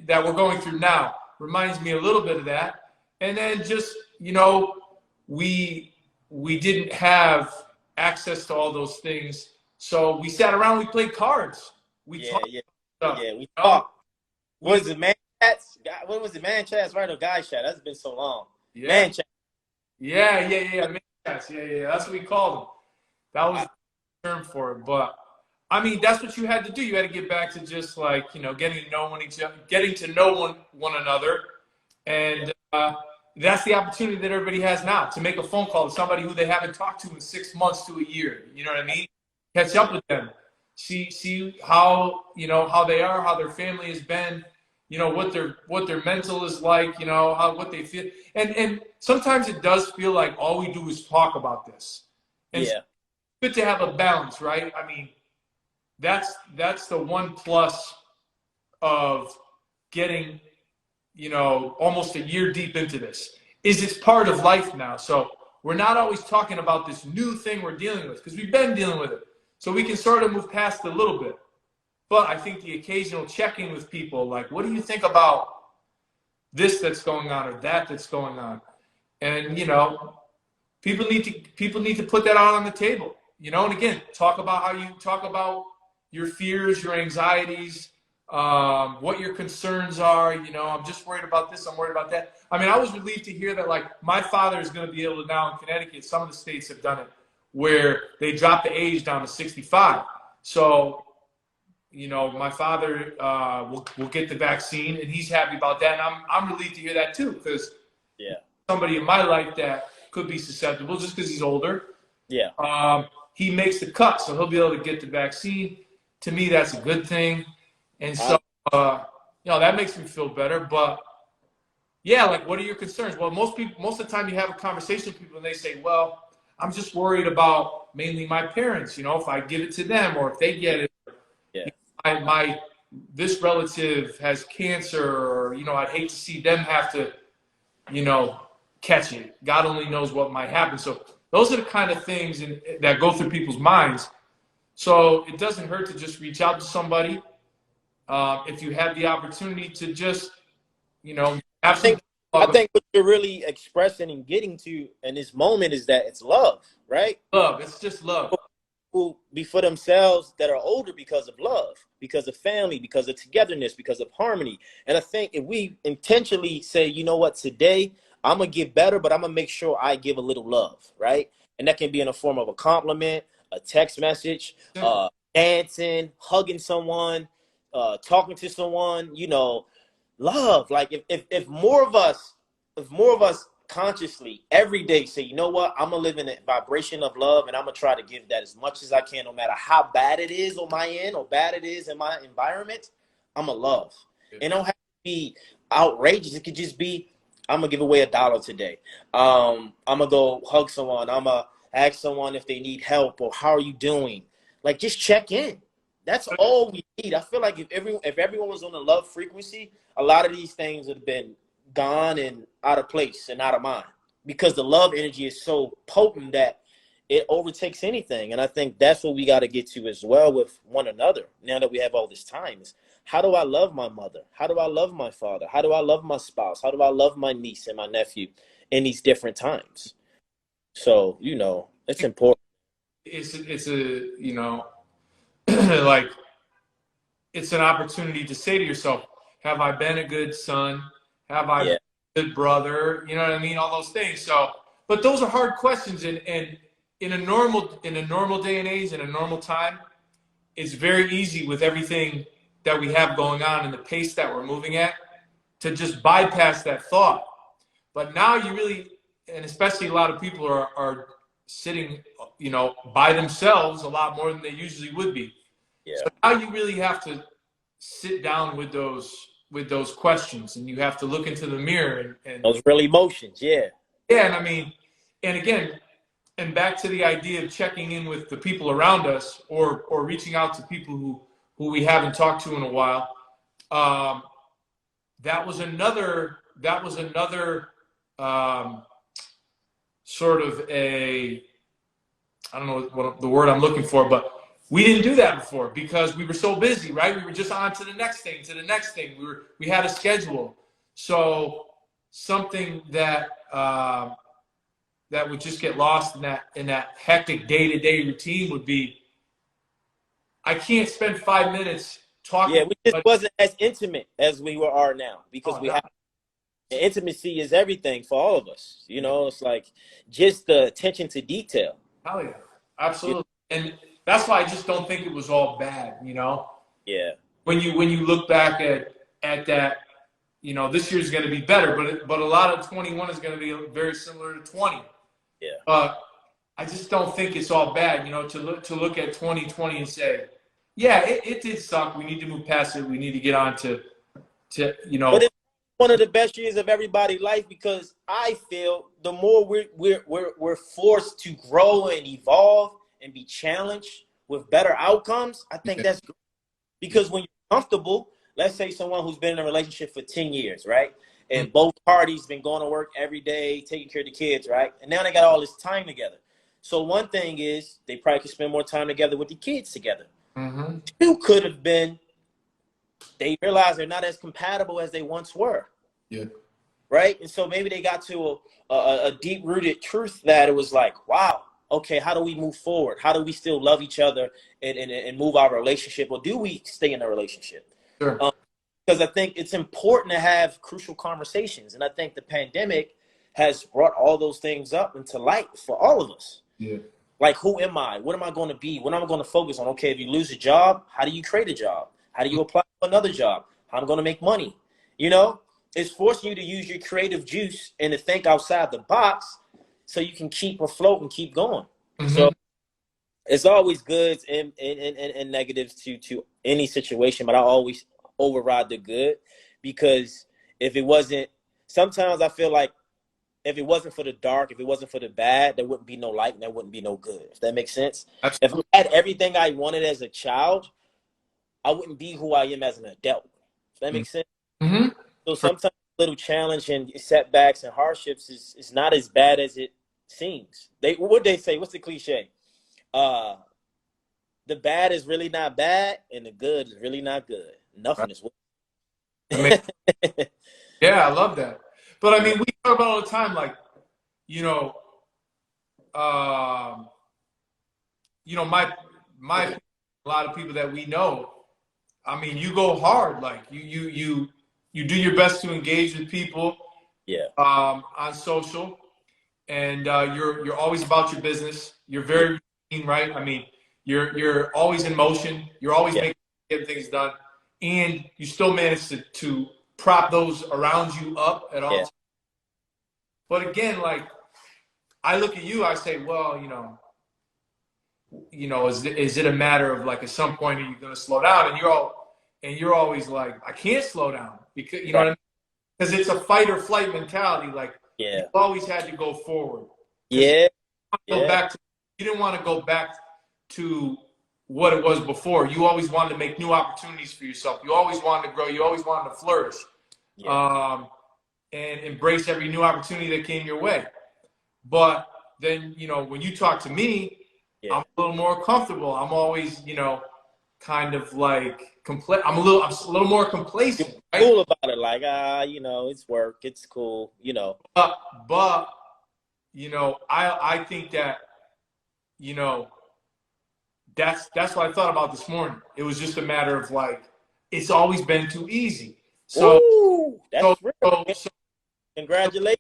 [SPEAKER 2] that we're going through now reminds me a little bit of that. And then just we didn't have access to all those things, so we sat around. We played cards. We talked.
[SPEAKER 1] We talked. What was it, man chats? What was it, man chats, right, or guy chat? That's been so long.
[SPEAKER 2] Yeah.
[SPEAKER 1] Man chat.
[SPEAKER 2] Yeah. Man chats. Yeah. That's what we called them. That was the term for it. But I mean, that's what you had to do. You had to get back to just like getting to know one another, and that's the opportunity that everybody has now to make a phone call to somebody who they haven't talked to in 6 months to a year. You know what I mean? Catch up with them. see how, how they are, how their family has been, what their mental is like, what they feel. And sometimes it does feel like all we do is talk about this. And
[SPEAKER 1] Yeah.
[SPEAKER 2] it's good to have a balance, right? I mean, that's the one plus of getting, almost a year deep into this, is it's part of life now. So we're not always talking about this new thing we're dealing with, because we've been dealing with it. So we can sort of move past it a little bit. But I think the occasional check-in with people, like, what do you think about this that's going on, or that's going on? And, people need to put that out on the table, and again, talk about how you talk about your fears, your anxieties, what your concerns are. I'm just worried about this, I'm worried about that. I mean, I was relieved to hear that, like, my father is going to be able to now in Connecticut, some of the states have done it, where they dropped the age down to 65. So, my father will get the vaccine, and he's happy about that. And I'm relieved to hear that too, because somebody in my life that could be susceptible just because he's older. Yeah. He makes the cut, so he'll be able to get the vaccine. To me, that's a good thing. And so, that makes me feel better. But yeah, like, what are your concerns? Well, most of the time you have a conversation with people and they say, well, I'm just worried about mainly my parents, if I give it to them or if they get it. Yeah. This relative has cancer, or, I'd hate to see them have to, catch it. God only knows what might happen. So those are the kind of things that go through people's minds. So it doesn't hurt to just reach out to somebody. If you have the opportunity to just, have
[SPEAKER 1] I think what you're really expressing and getting to in this moment is that it's love, right?
[SPEAKER 2] Love. It's just love.
[SPEAKER 1] People be for themselves that are older because of love, because of family, because of togetherness, because of harmony. And I think if we intentionally say, you know what, today I'm going to get better, but I'm going to make sure I give a little love, right? And that can be in the form of a compliment, a text message, dancing, hugging someone, talking to someone, love. Like if more of us consciously every day say, you know what, I'm gonna live in a vibration of love, and I'm gonna try to give that as much as I can, no matter how bad it is on my end or bad it is in my environment. I'm gonna love. Yeah. It don't have to be outrageous. It could just be, I'm gonna give away $1 today. I'm gonna go hug someone. I'm gonna ask someone if they need help, or how are you doing? Like, just check in. That's all we need. I feel like if everyone was on the love frequency, a lot of these things would have been gone and out of place and out of mind, because the love energy is so potent that it overtakes anything. And I think that's what we got to get to as well with one another. Now that we have all this time, is how do I love my mother? How do I love my father? How do I love my spouse? How do I love my niece and my nephew in these different times? So, it's important.
[SPEAKER 2] It's a, like, it's an opportunity to say to yourself, have I been a good son? Have I been a good brother? You know what I mean? All those things. So, but those are hard questions. And in a normal day and age, in a normal time, it's very easy with everything that we have going on and the pace that we're moving at to just bypass that thought. But now you really, and especially a lot of people are sitting, by themselves a lot more than they usually would be. Yeah. So now you really have to sit down with those questions, and you have to look into the mirror and
[SPEAKER 1] those real emotions. Yeah.
[SPEAKER 2] Yeah. And I mean, and again, and back to the idea of checking in with the people around us, or reaching out to people who we haven't talked to in a while. That was another sort of a, I don't know what the word I'm looking for, but we didn't do that before because we were so busy, right? We were just on to the next thing, We had a schedule. So something that that would just get lost in that hectic day-to-day routine would be, I can't spend 5 minutes talking.
[SPEAKER 1] Yeah, we just wasn't as intimate as we are now, because we have. And intimacy is everything for all of us. It's like just the attention to detail.
[SPEAKER 2] Hell yeah, absolutely. And that's why I just don't think it was all bad.
[SPEAKER 1] Yeah.
[SPEAKER 2] When you look back at that, this year's going to be better, but a lot of 21 is going to be very similar to 20. Yeah. I just don't think it's all bad. To look at 2020 and say, yeah, it did suck. We need to move past it. We need to get on to
[SPEAKER 1] But it's one of the best years of everybody's life because I feel the more we're forced to grow and evolve and be challenged with better outcomes, I think that's good. Because when you're comfortable, let's say someone who's been in a relationship for 10 years, right? And both parties been going to work every day, taking care of the kids, right? And now they got all this time together. So one thing is they probably could spend more time together with the kids together.
[SPEAKER 2] Mm-hmm.
[SPEAKER 1] Two could have been they realize they're not as compatible as they once were.
[SPEAKER 2] Yeah.
[SPEAKER 1] Right? And so maybe they got to a deep-rooted truth that it was like, wow, okay, how do we move forward? How do we still love each other and move our relationship? Or do we stay in a relationship?
[SPEAKER 2] Sure.
[SPEAKER 1] Because I think it's important to have crucial conversations. And I think the pandemic has brought all those things up into light for all of us.
[SPEAKER 2] Yeah.
[SPEAKER 1] Like, who am I? What am I going to be? What am I going to focus on? Okay, if you lose a job, how do you create a job? How do you apply for another job? How am I going to make money? You know, it's forcing you to use your creative juice and to think outside the box so you can keep afloat and keep going.
[SPEAKER 2] Mm-hmm.
[SPEAKER 1] So it's always goods and negatives to any situation, but I always override the good because if it wasn't, sometimes I feel like if it wasn't for the dark, if it wasn't for the bad, there wouldn't be no light and there wouldn't be no good. If that makes sense.
[SPEAKER 2] Absolutely.
[SPEAKER 1] If I had everything I wanted as a child, I wouldn't be who I am as an adult. If that makes sense.
[SPEAKER 2] Mm-hmm.
[SPEAKER 1] So sometimes a little challenge and setbacks and hardships is not as bad as it seems. What they say, what's the cliche? The bad is really not bad and the good is really not good. Nothing is.
[SPEAKER 2] I mean, yeah, I love that. But I mean, we talk about all the time, like, you know, my a lot of people that we know. I mean, you go hard, like you do your best to engage with people,
[SPEAKER 1] yeah,
[SPEAKER 2] on social, and you're always about your business. You're very routine, right? I mean, you're always in motion. You're always getting things done, and you still manage to prop those around you up at all times. But again, like I look at you, I say, well, is it a matter of like at some point are you going to slow down? And you're always like, I can't slow down because you know what I mean? Because it's a fight or flight mentality. Like you always had to go forward.
[SPEAKER 1] Yeah.
[SPEAKER 2] Go back to, you didn't want to go back to what it was before. You always wanted to make new opportunities for yourself. You always wanted to grow. You always wanted to flourish. And embrace every new opportunity that came your way. But then, when you talk to me, I'm a little more comfortable. I'm always, kind of like I'm a little more complacent.
[SPEAKER 1] Right? Cool about it, like it's work, it's cool,
[SPEAKER 2] But I think that, that's what I thought about this morning. It was just a matter of like, it's always been too easy. So,
[SPEAKER 1] that's real. Congratulations.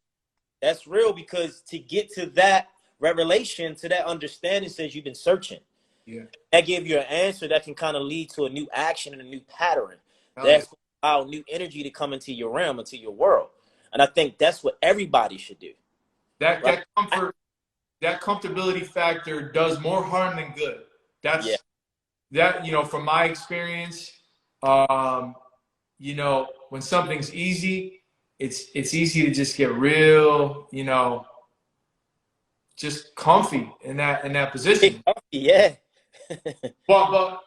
[SPEAKER 1] That's real because to get to that revelation, to that understanding, says you've been searching.
[SPEAKER 2] Yeah.
[SPEAKER 1] That gave you an answer that can kind of lead to a new action and a new pattern. That's going to allow new energy to come into your realm, into your world. And I think that's what everybody should do.
[SPEAKER 2] That that comfortability factor does more harm than good. That's from my experience, when something's easy, it's easy to just get real, just comfy in that position.
[SPEAKER 1] Yeah.
[SPEAKER 2] but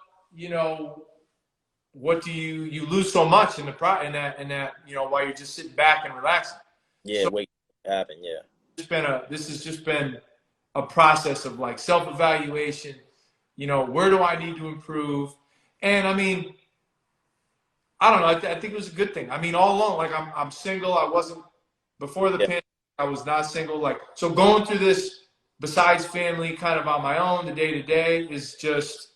[SPEAKER 2] what do you lose so much in that while you're just sitting back and relaxing?
[SPEAKER 1] Yeah, so, wait to happen. Yeah.
[SPEAKER 2] This has just been a process of like self-evaluation. Where do I need to improve? And I mean, I don't know. I think it was a good thing. I mean, all along, like I'm single. I wasn't before the pandemic. I was not single. Like, so going through this, besides family, kind of on my own, the day to day is just,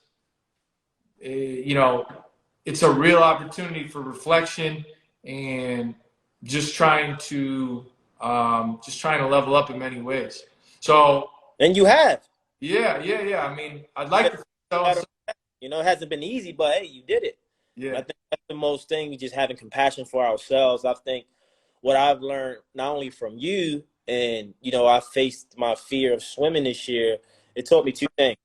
[SPEAKER 2] it's a real opportunity for reflection and just trying to level up in many ways. So,
[SPEAKER 1] and you have.
[SPEAKER 2] Yeah. I mean, I'd like to.
[SPEAKER 1] It hasn't been easy, but hey, you did it.
[SPEAKER 2] Yeah.
[SPEAKER 1] And I think that's the most thing, just having compassion for ourselves. I think what I've learned, not only from you, and, I faced my fear of swimming this year, it taught me two things.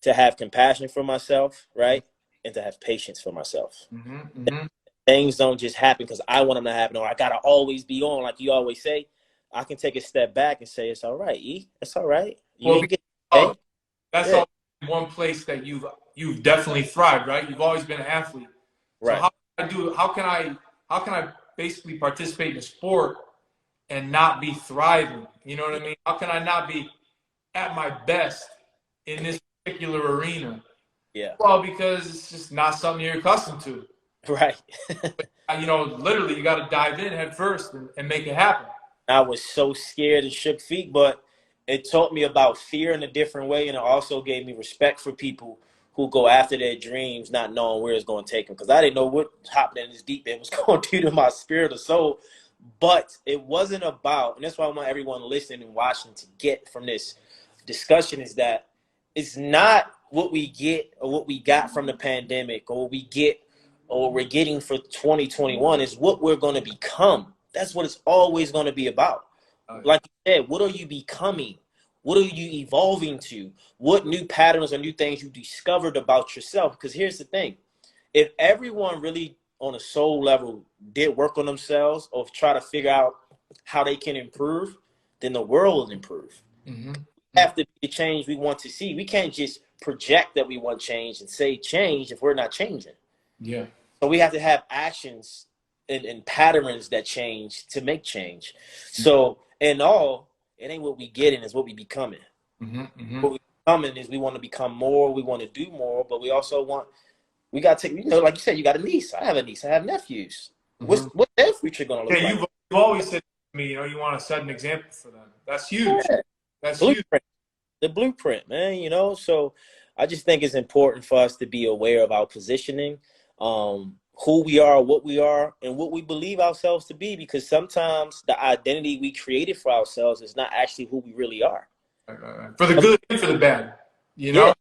[SPEAKER 1] to have compassion for myself, right? And to have patience for myself.
[SPEAKER 2] Mm-hmm, mm-hmm.
[SPEAKER 1] Things don't just happen because I want them to happen, or I gotta always be on, like you always say. I can take a step back and say, it's all right, E. It's all right. You
[SPEAKER 2] Well,
[SPEAKER 1] ain't get
[SPEAKER 2] because
[SPEAKER 1] hey.
[SPEAKER 2] that's
[SPEAKER 1] Yeah,
[SPEAKER 2] all one place that you've definitely thrived, right? You've always been an athlete. So
[SPEAKER 1] right.
[SPEAKER 2] how can I basically participate in a sport and not be thriving? You know what I mean? How can I not be at my best in this particular arena?
[SPEAKER 1] Yeah,
[SPEAKER 2] Well, because it's just not something you're accustomed to.
[SPEAKER 1] right.
[SPEAKER 2] Literally, you got to dive in head first and make it happen.
[SPEAKER 1] I was so scared and shook feet, but it taught me about fear in a different way, and it also gave me respect for people who go after their dreams, not knowing where it's going to take them. Because I didn't know what hopping in this deep end was going to do to my spirit or soul. But it wasn't about, and that's why I want everyone listening and watching to get from this discussion is that it's not what we get or what we got from the pandemic or what we get or what we're getting for 2021 is what we're going to become. That's what it's always going to be about. Like you said, what are you becoming? What are you evolving to? What new patterns or new things you discovered about yourself? Because here's the thing. If everyone really on a soul level did work on themselves or try to figure out how they can improve, then the world will improve.
[SPEAKER 2] Mm-hmm.
[SPEAKER 1] We have to be the change we want to see. We can't just project that we want change and say change if we're not changing.
[SPEAKER 2] Yeah.
[SPEAKER 1] So we have to have actions and patterns that change to make change. So in all, it ain't what we getting, it's what we becoming.
[SPEAKER 2] Mm-hmm. Mm-hmm.
[SPEAKER 1] What we becoming is we want to become more, we want to do more, but we also want we got to take, like you said, you got a niece. I have a niece. I have nephews.
[SPEAKER 2] Mm-hmm.
[SPEAKER 1] What's their future going to look like?
[SPEAKER 2] You've always said to me, you want to set an example for them. That's huge.
[SPEAKER 1] Yeah.
[SPEAKER 2] That's
[SPEAKER 1] Blueprint.
[SPEAKER 2] huge.
[SPEAKER 1] The blueprint, man, so I just think it's important for us to be aware of our positioning, who we are, what we are, and what we believe ourselves to be, because sometimes the identity we created for ourselves is not actually who we really are.
[SPEAKER 2] For the good and for the bad,
[SPEAKER 1] Yeah.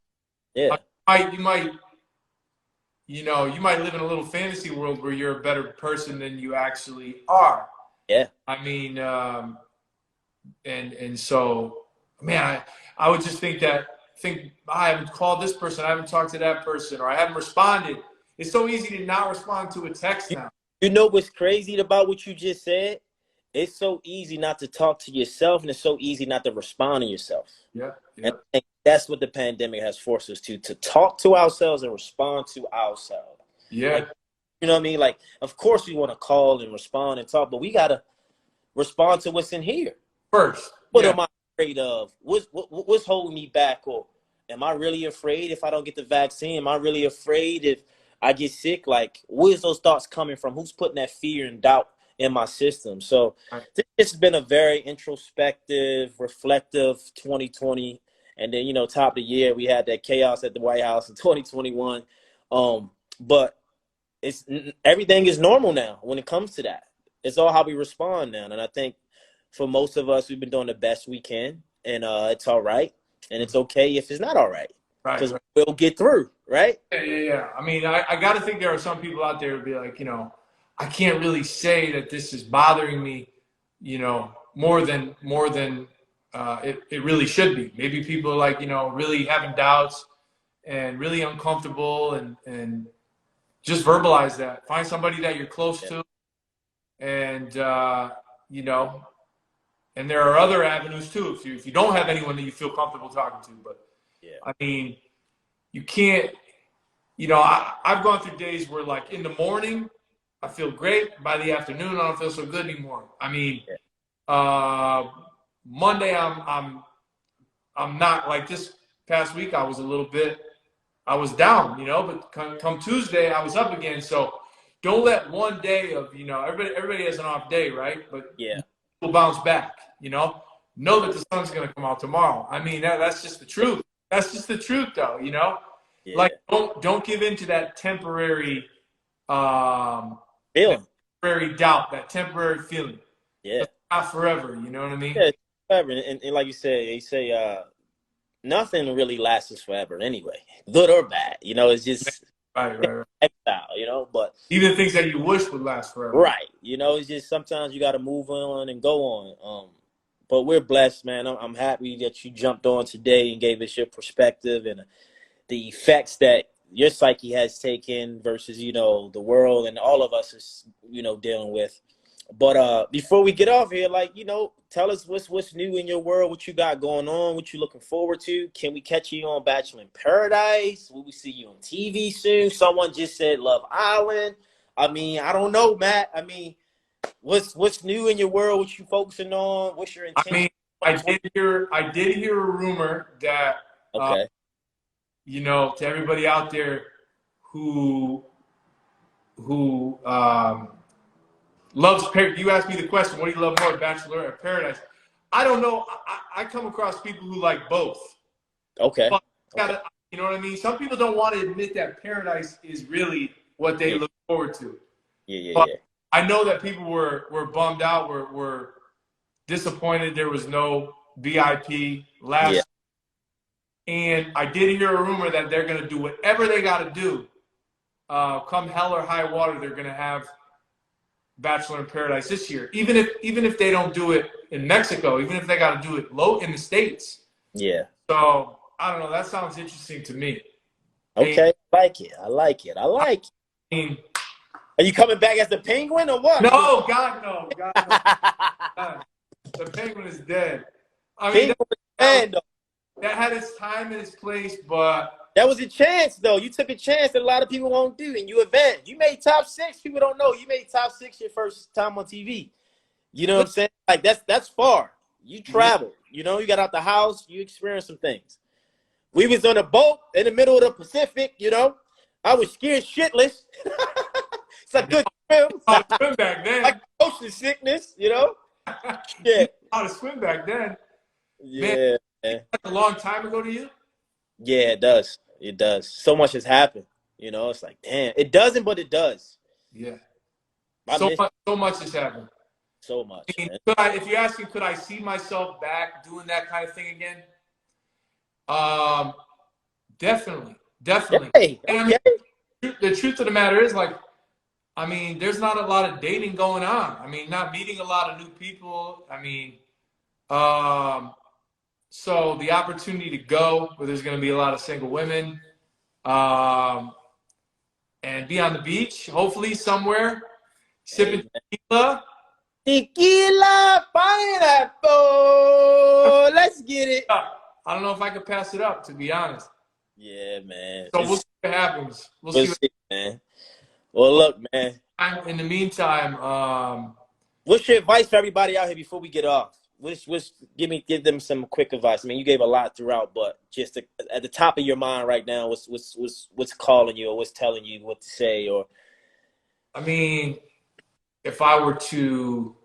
[SPEAKER 1] Yeah.
[SPEAKER 2] You might live in a little fantasy world where you're a better person than you actually are.
[SPEAKER 1] Yeah.
[SPEAKER 2] I mean, and so, man, I would just think I haven't called this person, I haven't talked to that person, or I haven't responded. It's so easy to not respond to a text now.
[SPEAKER 1] You know what's crazy about what you just said? It's so easy not to talk to yourself, and it's so easy not to respond to yourself.
[SPEAKER 2] Yeah.
[SPEAKER 1] And I think that's what the pandemic has forced us to talk to ourselves and respond to ourselves.
[SPEAKER 2] Yeah.
[SPEAKER 1] Like, you know what I mean? Like, of course we want to call and respond and talk, but we got to respond to what's in here.
[SPEAKER 2] First.
[SPEAKER 1] What am I afraid of? What's holding me back? Or am I really afraid if I don't get the vaccine? Am I really afraid if I get sick? Like, where's those thoughts coming from? Who's putting that fear and doubt in my system? So this has been a very introspective, reflective 2020. And then, top of the year, we had that chaos at the White House in 2021. But everything is normal now when it comes to that. It's all how we respond now. And I think for most of us, we've been doing the best we can. And it's all right. And it's okay if it's not all right. Because we'll get through, right?
[SPEAKER 2] Yeah. I mean, I got to think there are some people out there who be like, I can't really say that this is bothering me, more than it really should be. Maybe people are like, really having doubts and really uncomfortable and just verbalize that. Find somebody that you're close to and, and there are other avenues too. If you don't have anyone that you feel comfortable talking to, but I mean, you can't, I've gone through days where like in the morning, I feel great. By the afternoon, I don't feel so good anymore. I mean, Monday, I'm not like this past week. I was down, but come Tuesday, I was up again. So don't let one day of, everybody has an off day, right? But we'll bounce back, know that the sun's going to come out tomorrow. I mean, that's just the truth. That's just the truth though, like don't give in to that temporary,
[SPEAKER 1] feeling.
[SPEAKER 2] Temporary doubt, that temporary feeling.
[SPEAKER 1] Yeah.
[SPEAKER 2] It's not forever, you know what I mean?
[SPEAKER 1] Yeah, forever. And like you say, nothing really lasts forever anyway, good or bad. It's just
[SPEAKER 2] right.
[SPEAKER 1] exile, but
[SPEAKER 2] even things that you wish would last forever.
[SPEAKER 1] Right. It's just sometimes you got to move on and go on. But we're blessed, man. I'm happy that you jumped on today and gave us your perspective. And the effects that your psyche has taken versus, you know, the world and all of us is, you know, dealing with. But before we get off here, like, you know, tell us what's new in your world, what you got going on, what you looking forward to. Can we catch you on Bachelor in Paradise? Will we see you on TV soon? Someone just said Love Island. I mean, I don't know, Matt. I mean, what's new in your world? What you focusing on? What's your
[SPEAKER 2] I
[SPEAKER 1] intention?
[SPEAKER 2] mean, I did hear a rumor that,
[SPEAKER 1] Okay.
[SPEAKER 2] you know, to everybody out there who loves you asked me the question, what do you love more, Bachelor or Paradise? I don't know. I come across people who like both.
[SPEAKER 1] Okay.
[SPEAKER 2] But
[SPEAKER 1] Okay.
[SPEAKER 2] you know what I mean? Some people don't want to admit that Paradise is really what they look forward to.
[SPEAKER 1] Yeah.
[SPEAKER 2] But I know that people were bummed out, were disappointed there was no VIP last.
[SPEAKER 1] Yeah.
[SPEAKER 2] And I did hear a rumor that they're going to do whatever they got to do. Come hell or high water, they're going to have Bachelor in Paradise this year. Even if they don't do it in Mexico, even if they got to do it low in the States.
[SPEAKER 1] Yeah.
[SPEAKER 2] So I don't know. That sounds interesting to me.
[SPEAKER 1] Okay. I like it. I like it. I like it.
[SPEAKER 2] I mean,
[SPEAKER 1] Are you coming back as the Penguin or what?
[SPEAKER 2] no, God, no. God, no. God. The Penguin is dead. I mean, that had its time and its place, but
[SPEAKER 1] that was a chance, though. You took a chance that a lot of people won't do, and you advanced. You made top 6. People don't know. You made top 6 your first time on TV. You know what I'm saying? Like, that's far. You traveled. You know, you got out the house. You experienced some things. We was on a boat in the middle of the Pacific, you know. I was scared shitless. It's a good swim.
[SPEAKER 2] how to swim back then.
[SPEAKER 1] Like ocean sickness, you know? Yeah.
[SPEAKER 2] How to swim back then.
[SPEAKER 1] Yeah.
[SPEAKER 2] Man, a long time ago to you?
[SPEAKER 1] Yeah, it does. It does. So much has happened. You know, it's like, damn. It doesn't, but it does.
[SPEAKER 2] Yeah.
[SPEAKER 1] So
[SPEAKER 2] much has happened.
[SPEAKER 1] So much.
[SPEAKER 2] I mean,
[SPEAKER 1] Man.
[SPEAKER 2] if you're asking, could I see myself back doing that kind of thing again? Definitely.
[SPEAKER 1] Hey,
[SPEAKER 2] And I mean, the truth of the matter is, like, I mean, there's not a lot of dating going on. I mean, not meeting a lot of new people. I mean, so the opportunity to go where there's going to be a lot of single women, and be on the beach, hopefully somewhere, sipping tequila.
[SPEAKER 1] Tequila pineapple. Let's get it.
[SPEAKER 2] I don't know if I could pass it up, to be honest.
[SPEAKER 1] Yeah, man.
[SPEAKER 2] So we'll see what happens.
[SPEAKER 1] We'll see, man. Well, look, man.
[SPEAKER 2] In the meantime,
[SPEAKER 1] what's your advice for everybody out here before we get off? Give them some quick advice. I mean, you gave a lot throughout, but just at the top of your mind right now, what's calling you or what's telling you what to say? Or,
[SPEAKER 2] I mean, if I were to,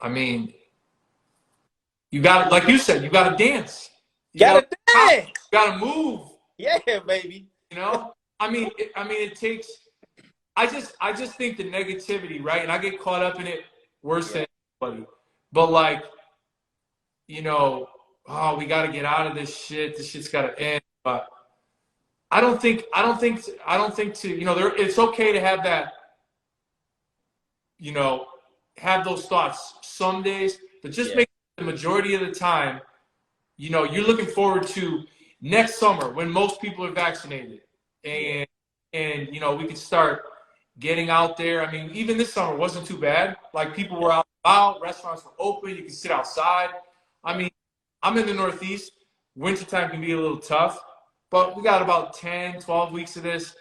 [SPEAKER 2] I mean, you got to, like you said, you got to dance. You
[SPEAKER 1] gotta dance.
[SPEAKER 2] You got to move.
[SPEAKER 1] Yeah, baby.
[SPEAKER 2] You know, I mean, it takes. I just think the negativity, right? And I get caught up in it worse than anybody. But like, you know, oh, we got to get out of this shit. This shit's got to end. But I don't think to, you know, it's okay to have that, you know, have those thoughts some days, but just make the majority of the time, you know, you're looking forward to next summer when most people are vaccinated, and you know, we can start getting out there. I mean, even this summer wasn't too bad. Like, people were out, restaurants were open, you can sit outside. I mean, I'm in the Northeast. Wintertime can be a little tough, but we got about 10, 12 weeks of this.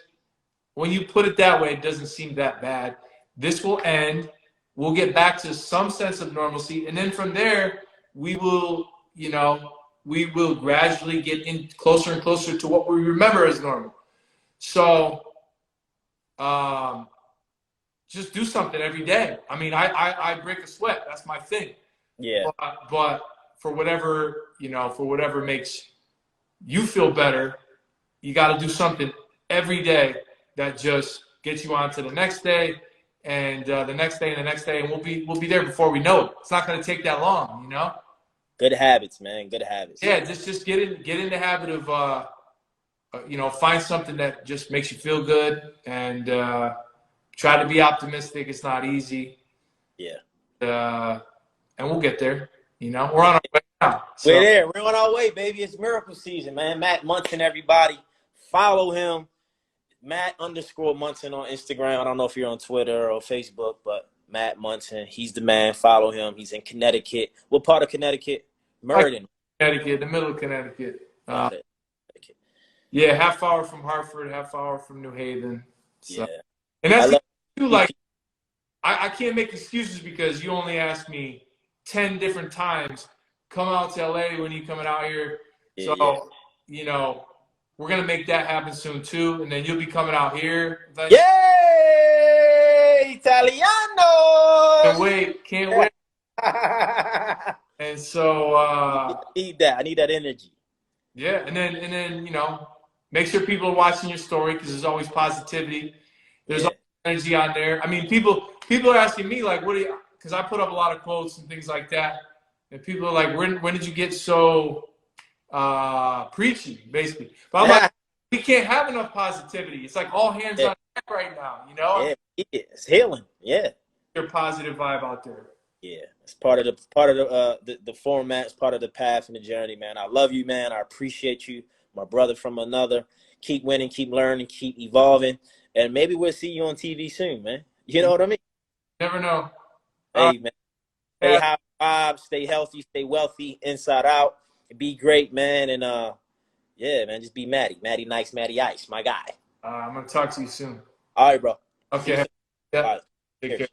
[SPEAKER 2] When you put it that way, it doesn't seem that bad. This will end. We'll get back to some sense of normalcy. And then from there, we will, you know, we will gradually get in closer and closer to what we remember as normal. So, just do something every day. I mean, I break a sweat. That's my thing.
[SPEAKER 1] Yeah.
[SPEAKER 2] But for whatever, you know, for whatever makes you feel better, you got to do something every day that just gets you on to the next day, and the next day, and the next day, and we'll be there before we know it. It's not going to take that long, you know.
[SPEAKER 1] Good habits, man. Good habits.
[SPEAKER 2] Yeah, just get in the habit of you know, find something that just makes you feel good, and try to be optimistic. It's not easy.
[SPEAKER 1] Yeah.
[SPEAKER 2] And we'll get there. You know, we're on our way So,
[SPEAKER 1] We're there. We're on our way, baby. It's miracle season, man. Matt Munson, everybody. Follow him. Matt_Munson on Instagram. I don't know if you're on Twitter or Facebook, but Matt Munson, he's the man. Follow him. He's in Connecticut. What part of Connecticut? Meriden.
[SPEAKER 2] Connecticut, the middle of Connecticut.
[SPEAKER 1] Got it.
[SPEAKER 2] Yeah, half hour from Hartford, half hour from New Haven. So.
[SPEAKER 1] Yeah.
[SPEAKER 2] And that's too, like, I can't make excuses because you only asked me 10 different times, come out to LA when you coming out here.
[SPEAKER 1] Yeah,
[SPEAKER 2] So, you know, we're going to make that happen soon too. And then you'll be coming out here.
[SPEAKER 1] Yay! Italiano!
[SPEAKER 2] Can't wait. And so
[SPEAKER 1] I need that. I need that energy.
[SPEAKER 2] Yeah, and then you know, make sure people are watching your story because there's always positivity. There's always energy on there. I mean, people are asking me like, what do you? Because I put up a lot of quotes and things like that, and people are like, when did you get so preachy, basically? But I'm like, we can't have enough positivity. It's like all hands on deck right now, you know?
[SPEAKER 1] Yeah, it's healing. Yeah,
[SPEAKER 2] your positive vibe out there.
[SPEAKER 1] Yeah, it's part of the format. It's part of the path and the journey, man. I love you, man. I appreciate you, my brother from another. Keep winning, keep learning, keep evolving, and maybe we'll see you on TV soon, man. You know what I mean?
[SPEAKER 2] Never know.
[SPEAKER 1] Hey, man. Stay high vibe, stay healthy, stay wealthy, inside out. Be great, man, and yeah, man, just be Matty nice, Matty Ice, my guy.
[SPEAKER 2] I'm gonna talk to you soon.
[SPEAKER 1] All right, bro.
[SPEAKER 2] Okay. Yeah.
[SPEAKER 1] All right.
[SPEAKER 2] Take care.